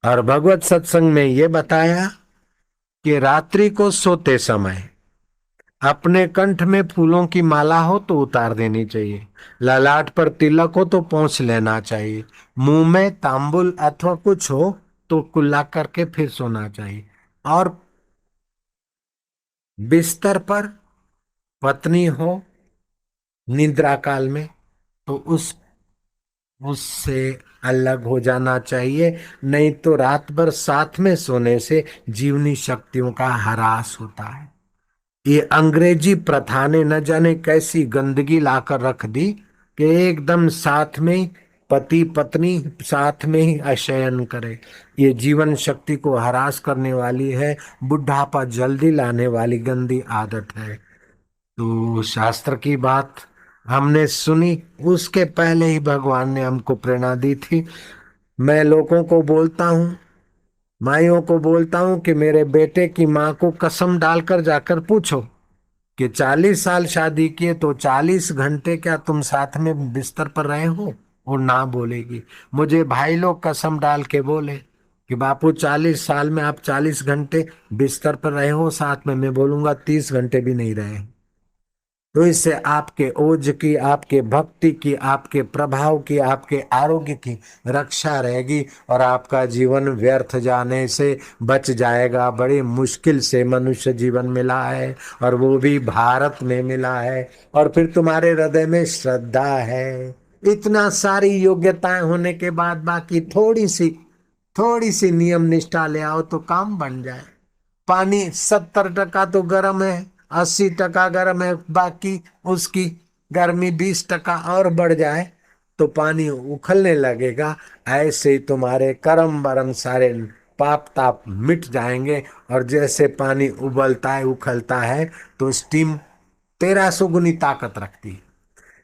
और भगवत सत्संग में ये बताया कि रात्रि को सोते समय अपने कंठ में फूलों की माला हो तो उतार देनी चाहिए, ललाट पर तिलक हो तो पोंछ लेना चाहिए, मुंह में तांबुल अथवा कुछ हो तो कुल्ला करके फिर सोना चाहिए। और बिस्तर पर पत्नी हो निद्रा काल में तो उससे अलग हो जाना चाहिए, नहीं तो रात भर साथ में सोने से जीवनी शक्तियों का ह्रास होता है। ये अंग्रेजी प्रथा ने न जाने कैसी गंदगी लाकर रख दी कि एकदम साथ में ही पति पत्नी साथ में ही अशयन करे। ये जीवन शक्ति को ह्रास करने वाली है, बुढ़ापा जल्दी लाने वाली गंदी आदत है। तो शास्त्र की बात हमने सुनी, उसके पहले ही भगवान ने हमको प्रेरणा दी थी। मैं लोगों को बोलता हूँ, माइयों को बोलता हूँ कि मेरे बेटे की माँ को कसम डालकर जाकर पूछो कि 40 साल शादी किए तो 40 घंटे क्या तुम साथ में बिस्तर पर रहे हो? और ना बोलेगी। मुझे भाई लोग कसम डाल के बोले कि बापू 40 साल में आप 40 घंटे बिस्तर पर रहे हो साथ में, मैं बोलूंगा 30 घंटे भी नहीं रहे। तो इससे आपके ओज की, आपके भक्ति की, आपके प्रभाव की, आपके आरोग्य की रक्षा रहेगी और आपका जीवन व्यर्थ जाने से बच जाएगा। बड़ी मुश्किल से मनुष्य जीवन मिला है और वो भी भारत में मिला है। और फिर तुम्हारे हृदय में श्रद्धा है, इतना सारी योग्यताएं होने के बाद बाकी थोड़ी सी नियम निष्ठा ले आओ तो काम बन जाए। पानी 70% तो गर्म है, 80% गर्म है, बाकी उसकी गर्मी 20% और बढ़ जाए तो पानी उखलने लगेगा। ऐसे ही तुम्हारे कर्म बरम सारे पाप ताप मिट जाएंगे। और जैसे पानी उबलता है उखलता है तो स्टीम 1300 गुनी ताकत रखती है।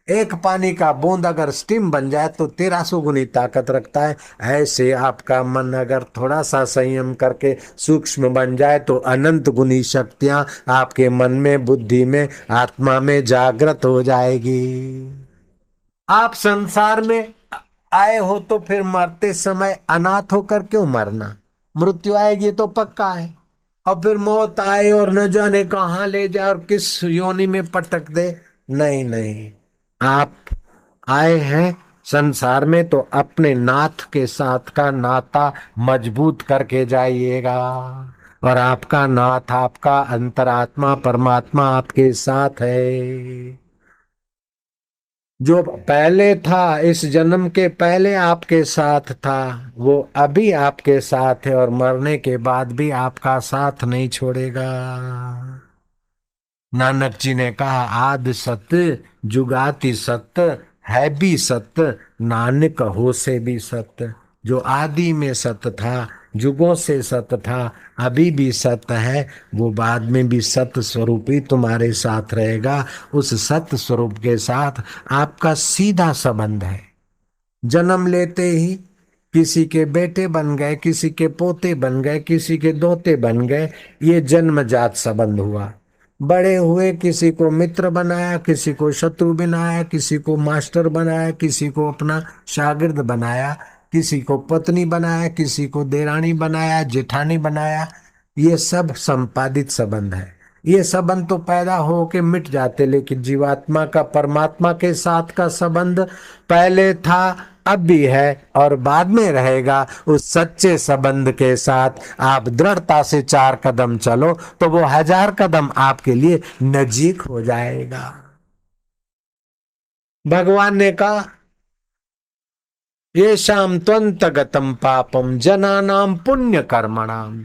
एक पानी का बूंद अगर स्टीम बन जाए तो 1300 गुनी ताकत रखता है। ऐसे आपका मन अगर थोड़ा सा संयम करके सूक्ष्म बन जाए तो अनंत गुनी शक्तियां आपके मन में, बुद्धि में, आत्मा में जागृत हो जाएगी। आप संसार में आए हो तो फिर मरते समय अनाथ होकर क्यों मरना? मृत्यु आएगी तो पक्का है। और फिर मौत आए और न जाने कहाँ ले जाए और किस योनि में पटक दे। नहीं नहीं, आप आए हैं संसार में तो अपने नाथ के साथ का नाता मजबूत करके जाइएगा। और आपका नाथ, आपका अंतरात्मा परमात्मा आपके साथ है। जो पहले था, इस जन्म के पहले आपके साथ था, वो अभी आपके साथ है और मरने के बाद भी आपका साथ नहीं छोड़ेगा। नानक जी ने कहा आद सत्य जुगाति सत्य है भी सत्य, नानक हो से भी सत्य। जो आदि में सत्य था, जुगों से सत्य था, अभी भी सत्य है, वो बाद में भी सत्य स्वरूप ही तुम्हारे साथ रहेगा। उस सत्य स्वरूप के साथ आपका सीधा संबंध है। जन्म लेते ही किसी के बेटे बन गए, किसी के पोते बन गए, किसी के दोते बन गए, ये जन्मजात संबंध हुआ। बड़े हुए किसी को मित्र बनाया, किसी को शत्रु बनाया, किसी को मास्टर बनाया, किसी को अपना शागिर्द बनाया, किसी को पत्नी बनाया, किसी को देरानी बनाया, जेठानी बनाया। ये सब संपादित संबंध है। ये संबंध तो पैदा हो के मिट जाते, लेकिन जीवात्मा का परमात्मा के साथ का संबंध पहले था, अब भी है और बाद में रहेगा। उस सच्चे संबंध के साथ आप दृढ़ता से 4 कदम चलो तो वो 1000 कदम आपके लिए नजीक हो जाएगा। भगवान ने कहा ये शाम त्वंत गतम पापम जनानाम पुण्य कर्मणाम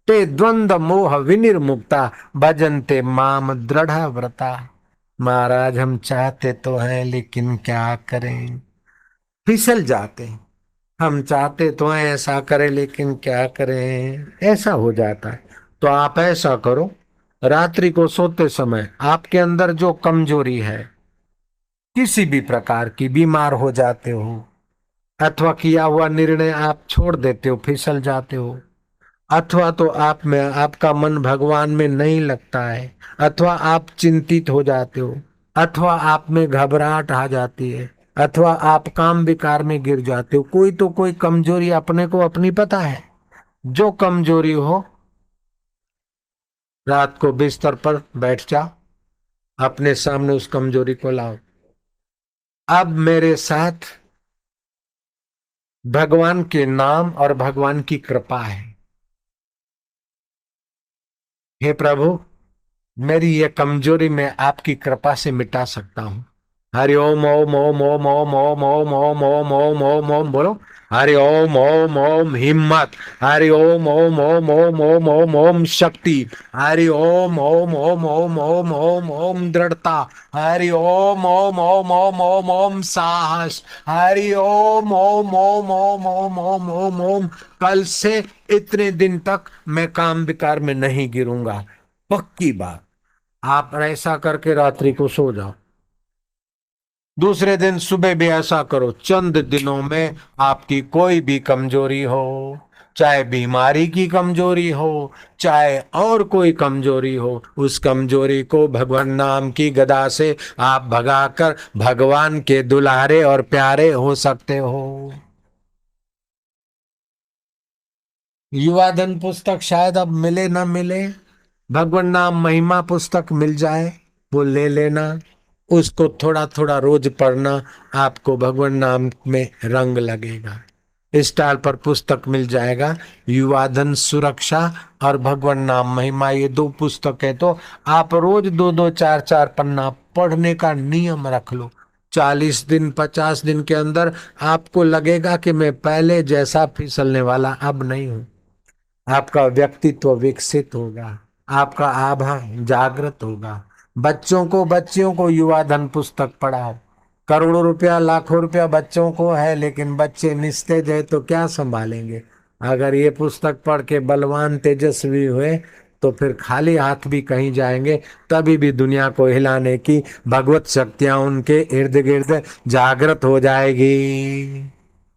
ते द्वंद्व मोह विनिर्मुक्ता भजन्ते माम दृढ़ व्रता। महाराज हम चाहते तो हैं लेकिन क्या करें, फिसल जाते हैं। हम चाहते तो हैं ऐसा करें लेकिन क्या करें, ऐसा हो जाता है। तो आप ऐसा करो, रात्रि को सोते समय आपके अंदर जो कमजोरी है, किसी भी प्रकार की, बीमार हो जाते हो अथवा किया हुआ निर्णय आप छोड़ देते हो, फिसल जाते हो, अथवा तो आप में आपका मन भगवान में नहीं लगता है, अथवा आप चिंतित हो जाते हो, अथवा आप में घबराहट आ जाती है, अथवा आप काम विकार में गिर जाते हो, कोई तो कोई कमजोरी अपने को अपनी पता है। जो कमजोरी हो, रात को बिस्तर पर बैठ जा, अपने सामने उस कमजोरी को लाओ। अब मेरे साथ भगवान के नाम और भगवान की कृपा है। हे प्रभु, मेरी ये कमजोरी मैं आपकी कृपा से मिटा सकता हूँ। हरि ओम ओम ओम ओम ओम ओम ओम ओम ओम ओम ओम ओम बोलो। हरि ओम ओम ओम हिम्मत। हरि ओम ओम ओम ओम ओम ओम ओम शक्ति। हरि ओम ओम ओम ओम ओम ओम ओम दृढ़ता। हरि ओम ओम ओम ओम ओम ओम साहस। हरि ओम ओम ओम ओम ओम ओम ओम ओम। कल से इतने दिन तक मैं काम विकार में नहीं गिरूंगा, पक्की बात। आप ऐसा करके रात्रि को सो जाओ। दूसरे दिन सुबह भी ऐसा करो। चंद दिनों में आपकी कोई भी कमजोरी हो, चाहे बीमारी की कमजोरी हो, चाहे और कोई कमजोरी हो, उस कमजोरी को भगवान नाम की गदा से आप भगाकर भगवान के दुलारे और प्यारे हो सकते हो। युवा धन पुस्तक शायद अब मिले ना मिले, भगवान नाम महिमा पुस्तक मिल जाए, वो ले लेना। उसको थोड़ा थोड़ा रोज पढ़ना, आपको भगवान नाम में रंग लगेगा। स्टार पर पुस्तक मिल जाएगा, युवा धन सुरक्षा और भगवान नाम महिमा, ये दो पुस्तक है। तो आप रोज दो दो चार चार पन्ना पढ़ने का नियम रख लो। 40 दिन 50 दिन के अंदर आपको लगेगा कि मैं पहले जैसा फिसलने वाला अब नहीं हूं। आपका व्यक्तित्व विकसित होगा, आपका आभा जागृत होगा। बच्चों को बच्चियों को युवा धन पुस्तक पढ़ाओ। करोड़ों रुपया लाखों रुपया बच्चों को है, लेकिन बच्चे निस्तेज है तो क्या संभालेंगे। अगर ये पुस्तक पढ़ के बलवान तेजस्वी हुए तो फिर खाली हाथ भी कहीं जाएंगे, तभी भी दुनिया को हिलाने की भगवत शक्तियां उनके इर्द गिर्द जागृत हो जाएगी।